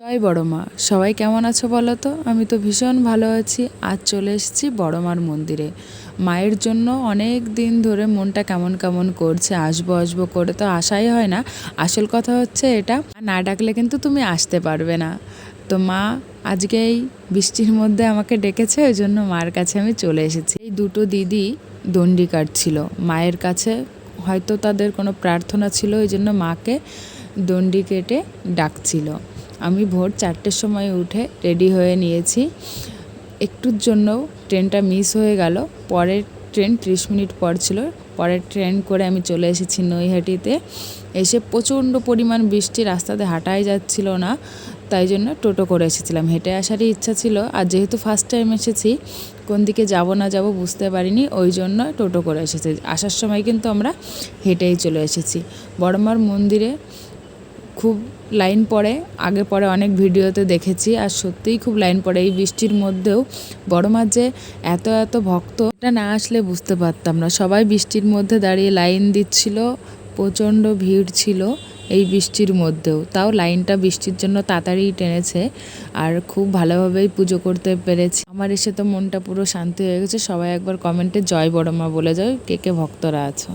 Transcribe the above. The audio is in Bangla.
জয় বড় মা। সবাই কেমন আছো বলো তো? আমি তো ভীষণ ভালো আছি। আজ চলে এসেছি বড় মার মন্দিরে। মায়ের জন্য অনেক দিন ধরে মনটা কেমন কেমন করছে, আসবো আসবো করে তো আসাই হয় না। আসল কথা হচ্ছে এটা, না ডাকলে কিন্তু তুমি আসতে পারবে না। তো মা আজকে এই বৃষ্টির মধ্যে আমাকে ডেকেছে, ওই জন্য মার কাছে আমি চলে এসেছি। এই দুটো দিদি দণ্ডি কাটছিল মায়ের কাছে, হয়তো তাদের কোনো প্রার্থনা ছিল, ওই জন্য মাকে দণ্ডি কেটে ডাকছিল। আমি ভোর 4টের সময় উঠে রেডি হয়ে নিয়েছি। একটুর জন্য ট্রেনটা মিস হয়ে গেল। পরের ট্রেন 30 মিনিট পর ছিল। পরের ট্রেন করে আমি চলে এসেছি নৈহাটিতে। এসে প্রচণ্ড পরিমাণ বৃষ্টি, রাস্তাতে হাঁটাই যাচ্ছিল না, তাই জন্য টোটো করে এসেছিলাম। হেঁটে আসারই ইচ্ছা ছিল, আর যেহেতু ফার্স্ট টাইম এসেছি, কোন দিকে যাব না যাব বুঝতে পারিনি, ওই জন্য টোটো করে এসেছি। আসার সময় কিন্তু আমরা হেঁটেই চলে এসেছি। বড়মার মন্দিরে খুব লাইন পড়ে, আগে পরে অনেক ভিডিওতে দেখেছি, আর সত্যিই খুব লাইন পড়ে এই বৃষ্টির মধ্যেও। বড় মার যে এত এত ভক্ত, এটা না আসলে বুঝতে পারতাম না। সবাই বৃষ্টির মধ্যে দাঁড়িয়ে লাইন দিচ্ছিল, প্রচণ্ড ভিড় ছিল এই বৃষ্টির মধ্যেও। তাও লাইনটা বৃষ্টির জন্য তাড়াতাড়ি টেনেছে, আর খুব ভালোভাবেই পুজো করতে পেরেছি। আমার এসে তো মনটা পুরো শান্তি হয়ে গেছে। সবাই একবার কমেন্টে জয় বড় মা বলে যাও, কে কে ভক্তরা আছো।